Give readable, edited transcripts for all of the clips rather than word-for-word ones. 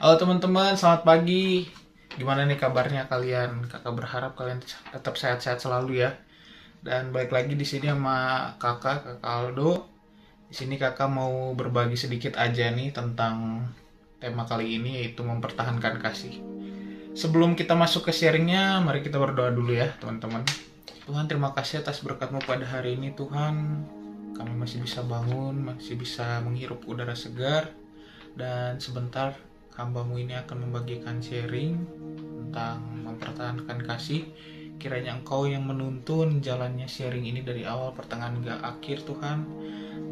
Halo teman-teman, selamat pagi. Gimana nih kabarnya kalian? Kakak berharap kalian tetap sehat-sehat selalu ya. Dan balik lagi di sini sama kakak Aldo. Di sini kakak mau berbagi sedikit aja nih tentang tema kali ini, yaitu mempertahankan kasih. Sebelum kita masuk ke sharingnya, mari kita berdoa dulu ya teman-teman. Tuhan, terima kasih atas berkat-Mu pada hari ini Tuhan. Kami masih bisa bangun, masih bisa menghirup udara segar. Dan sebentar hamba-Mu ini akan membagikan sharing tentang mempertahankan kasih. Kiranya Engkau yang menuntun jalannya sharing ini dari awal pertengahan hingga akhir Tuhan.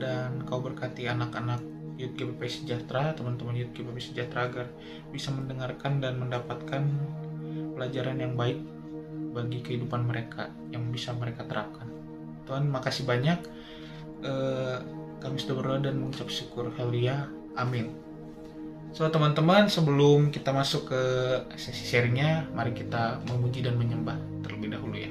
Dan Engkau berkati anak-anak Youth GPP Sejahtera, teman-teman Youth GPP Sejahtera, agar bisa mendengarkan dan mendapatkan pelajaran yang baik bagi kehidupan mereka yang bisa mereka terapkan. Tuhan, makasih banyak. Kami sudah berdoa dan mengucap syukur. Haleluya. Amin. So teman-teman, sebelum kita masuk ke sesi sharingnya, mari kita memuji dan menyembah terlebih dahulu ya.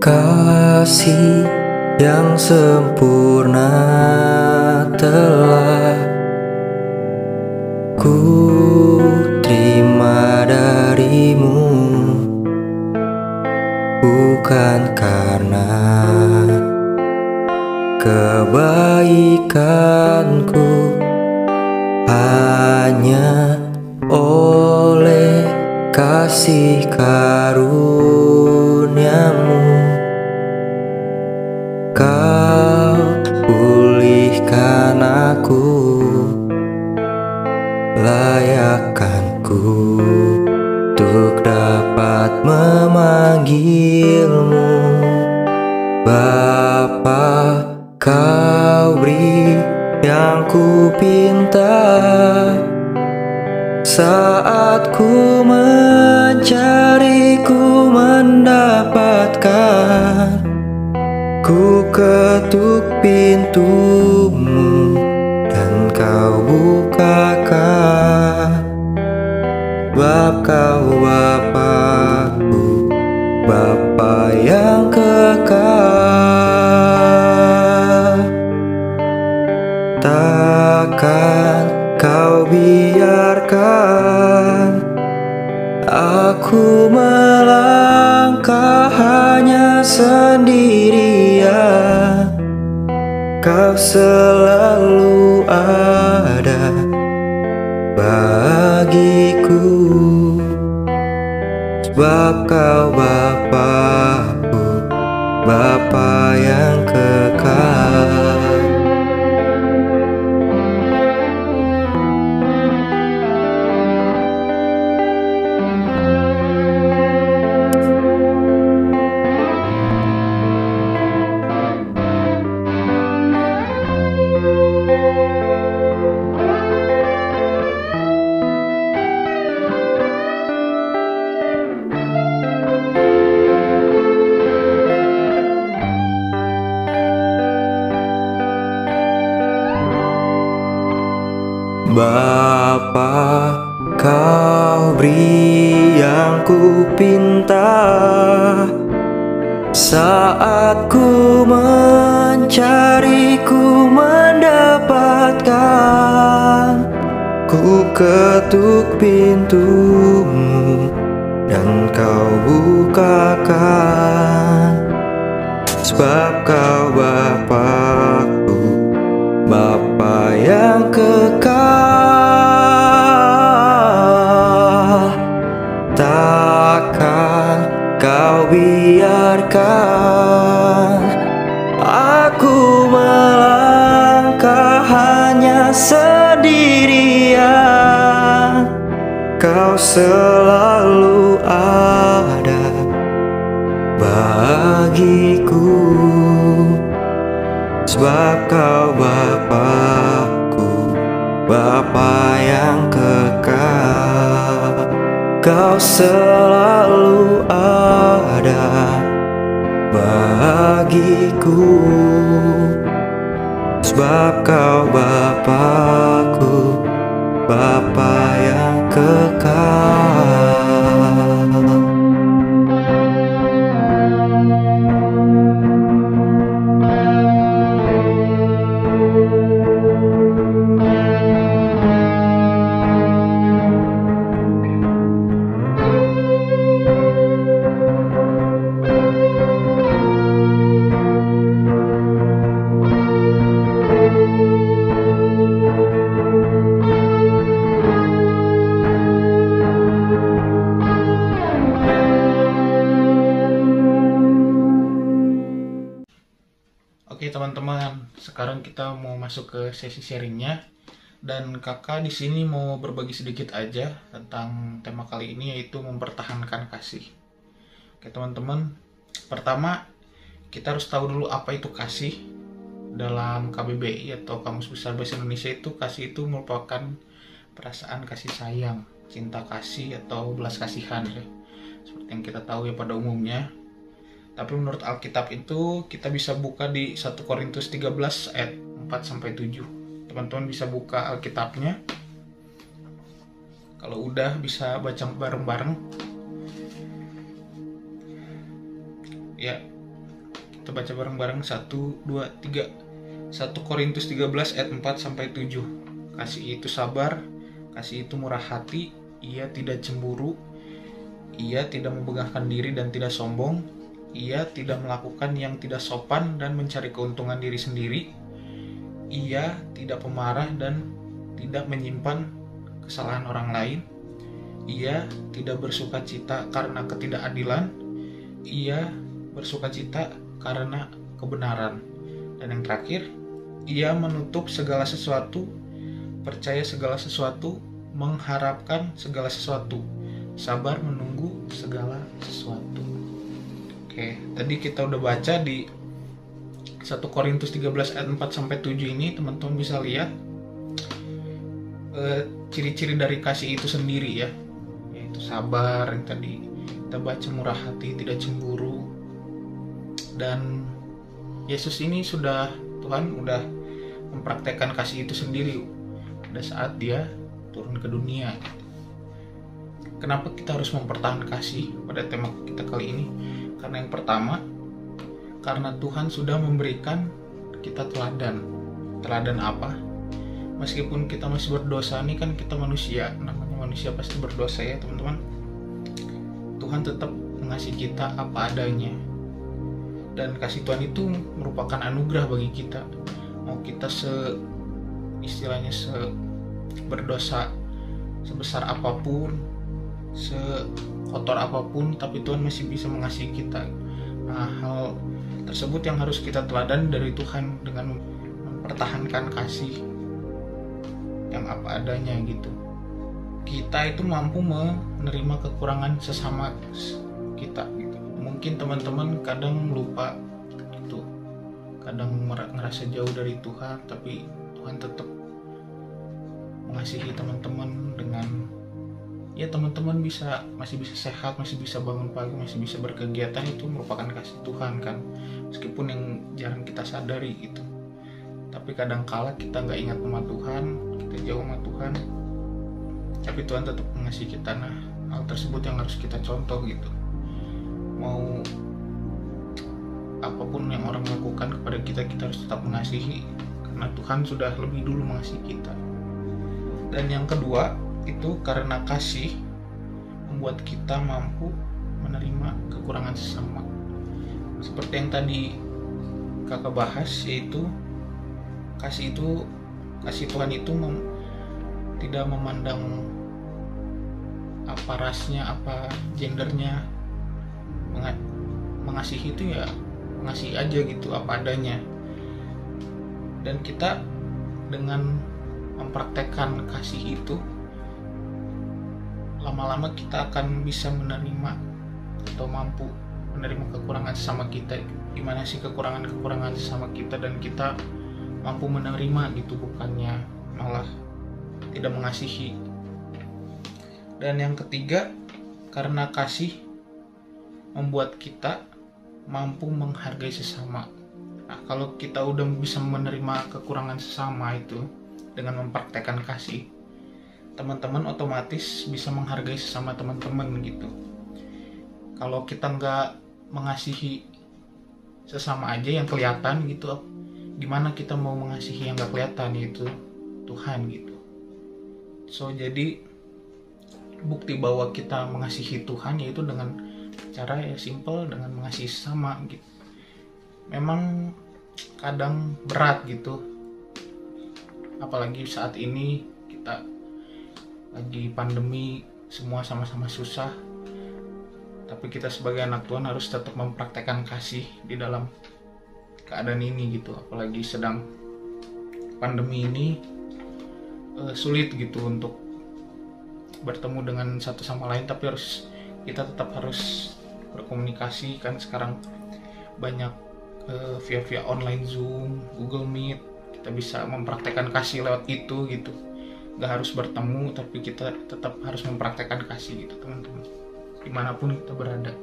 Kasih yang sempurna telah ku terima darimu, bukan karena kebaikanku, hanya oleh kasih karuniamu. Kau pulihkan aku, layakkanku untuk dapat memanggilmu Bapa. Kau beri yang ku pinta saat ku mencari, ku mendapatkan. Ku ketuk pintumu dan kau bukakan. Sebab kau Bapa-Ku, Bapa yang kekal. Takkan kau biarkan aku melangkah hanya sendirian. Kau selalu ada bagiku, sebab kau Bapa-Ku, Bapa yang kekal. Bapa, kau beri yang ku pinta saat ku mencari, ku mendapatkan. Ku ketuk pintumu dan kau bukakan. Sebab kau Bapa-Ku, Bapa yang kekal. Takkan kau biarkan aku melangkah hanya sendirian. Kau selalu ada bagiku. sebab Kau Bapakku, Bapa yang kekal. Kau selalu ada bagiku, sebab Kau Bapakku, Bapa yang kekal. Oke teman-teman, sekarang kita mau masuk ke sesi sharingnya, dan kakak di sini mau berbagi sedikit aja tentang tema kali ini, yaitu mempertahankan kasih. Oke teman-teman, pertama kita harus tahu dulu apa itu kasih. Dalam KBBI atau Kamus Besar Bahasa Indonesia itu, kasih itu merupakan perasaan kasih sayang, cinta kasih atau belas kasihan ya, seperti yang kita tahu ya pada umumnya. Tapi menurut Alkitab itu kita bisa buka di 1 Korintus 13 ayat 4-7. Teman-teman bisa buka Alkitabnya. Kalau udah bisa baca bareng-bareng. Ya, kita baca bareng-bareng 1, 2, 3. 1 Korintus 13 ayat 4-7. Kasih itu sabar, kasih itu murah hati, ia tidak cemburu, ia tidak membanggakan diri dan tidak sombong. Ia tidak melakukan yang tidak sopan dan mencari keuntungan diri sendiri. Ia tidak pemarah dan tidak menyimpan kesalahan orang lain. Ia tidak bersukacita karena ketidakadilan. Ia bersukacita karena kebenaran. Dan yang terakhir, ia menutup segala sesuatu, percaya segala sesuatu, mengharapkan segala sesuatu, sabar menunggu segala sesuatu. Oke, tadi kita udah baca di 1 Korintus 13 ayat 4-7 ini, teman-teman bisa lihat ciri-ciri dari kasih itu sendiri ya, yaitu sabar yang tadi kita baca, murah hati, tidak cemburu. Dan Yesus ini Tuhan udah mempraktekkan kasih itu sendiri pada saat dia turun ke dunia. Kenapa kita harus mempertahankan kasih pada tema kita kali ini? Karena yang pertama, karena Tuhan sudah memberikan kita teladan. Teladan apa? Meskipun kita masih berdosa, nih kan kita manusia, namanya manusia pasti berdosa ya teman-teman. Tuhan tetap mengasihi kita apa adanya. Dan kasih Tuhan itu merupakan anugerah bagi kita. Mau kita berdosa sebesar apapun, sekotor apapun, tapi Tuhan masih bisa mengasihi kita. Nah, hal tersebut yang harus kita teladani dari Tuhan dengan mempertahankan kasih yang apa adanya gitu. Kita itu mampu menerima kekurangan sesama kita gitu. Mungkin teman-teman kadang lupa gitu, kadang ngerasa jauh dari Tuhan, tapi Tuhan tetap mengasihi teman-teman dengan ya teman-teman masih bisa sehat, masih bisa bangun pagi, masih bisa berkegiatan. Itu merupakan kasih Tuhan kan, meskipun yang jarang kita sadari gitu. Tapi kadang kala kita nggak ingat sama Tuhan, kita jauh sama Tuhan, tapi Tuhan tetap mengasihi kita. Nah, hal tersebut yang harus kita contoh gitu. Mau apapun yang orang lakukan kepada kita, kita harus tetap mengasihi, karena Tuhan sudah lebih dulu mengasihi kita. Dan yang kedua, itu karena kasih membuat kita mampu menerima kekurangan sesama. Seperti yang tadi kakak bahas, yaitu kasih Tuhan itu tidak memandang apa rasnya, apa gendernya. Mengasihi itu ya mengasihi aja gitu, apa adanya. Dan kita dengan mempraktekkan kasih itu, lama-lama kita akan bisa menerima atau mampu menerima kekurangan sesama kita. gimana sih kekurangan-kekurangan sesama kita, dan kita mampu menerima gitu, bukannya malah tidak mengasihi. Dan yang ketiga, karena kasih membuat kita mampu menghargai sesama. Nah, kalau kita udah bisa menerima kekurangan sesama itu dengan mempraktekkan kasih, teman-teman otomatis bisa menghargai sesama teman-teman gitu. Kalau kita nggak mengasihi sesama aja yang kelihatan gitu, gimana kita mau mengasihi yang nggak kelihatan, yaitu Tuhan gitu. So jadi bukti bahwa kita mengasihi Tuhan yaitu dengan cara ya simple, dengan mengasihi sesama gitu. Memang kadang berat gitu, apalagi saat ini kita lagi pandemi, semua sama-sama susah, tapi kita sebagai anak Tuhan harus tetap mempraktekkan kasih di dalam keadaan ini gitu. Apalagi sedang pandemi ini sulit gitu untuk bertemu dengan satu sama lain, tapi kita tetap harus berkomunikasi. Kan sekarang banyak via online Zoom, Google Meet, kita bisa mempraktekkan kasih lewat itu gitu. Gak harus bertemu, tapi kita tetap harus mempraktekkan kasih gitu teman-teman, dimanapun kita berada.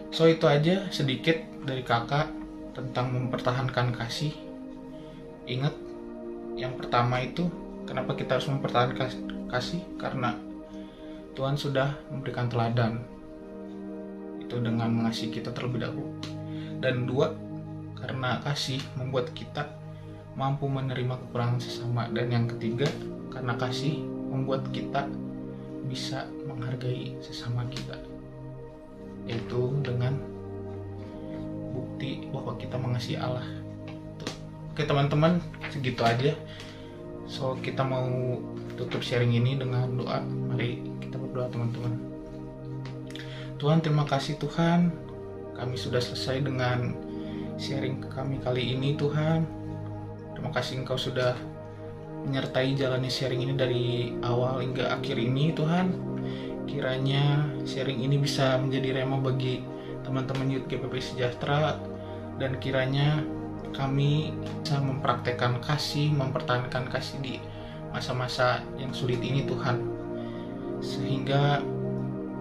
So itu aja sedikit dari kakak tentang mempertahankan kasih. Ingat, yang pertama itu kenapa kita harus mempertahankan kasih, karena Tuhan sudah memberikan teladan itu dengan mengasihi kita terlebih dahulu. Dan dua, karena kasih membuat kita mampu menerima kekurangan sesama. Dan yang ketiga, karena kasih membuat kita bisa menghargai sesama kita, yaitu dengan bukti bahwa kita mengasihi Allah. Oke teman-teman, segitu aja. So kita mau tutup sharing ini dengan doa. Mari kita berdoa teman-teman. Tuhan, terima kasih Tuhan, kami sudah selesai dengan sharing kami kali ini Tuhan. Terima kasih Engkau sudah menyertai jalannya sharing ini dari awal hingga akhir ini Tuhan. Kiranya sharing ini bisa menjadi rema bagi teman-teman Youth GPP Sejahtera, dan kiranya kami bisa mempraktekkan kasih, mempertahankan kasih di masa-masa yang sulit ini Tuhan, sehingga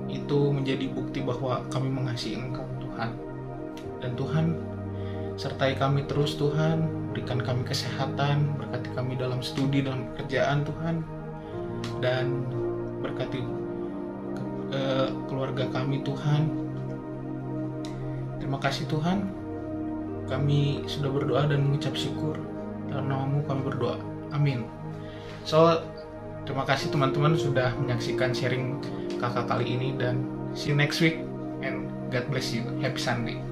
itu menjadi bukti bahwa kami mengasihi Engkau Tuhan. Dan Tuhan, sertai kami terus Tuhan, berikan kami kesehatan, berkati kami dalam studi, dalam pekerjaan Tuhan, dan berkati keluarga kami Tuhan. Terima kasih Tuhan, kami sudah berdoa dan mengucap syukur, dalam nama-Mu kami berdoa, amin. So terima kasih teman-teman sudah menyaksikan sharing kakak kali ini, dan see you next week, and God bless you. Happy Sunday.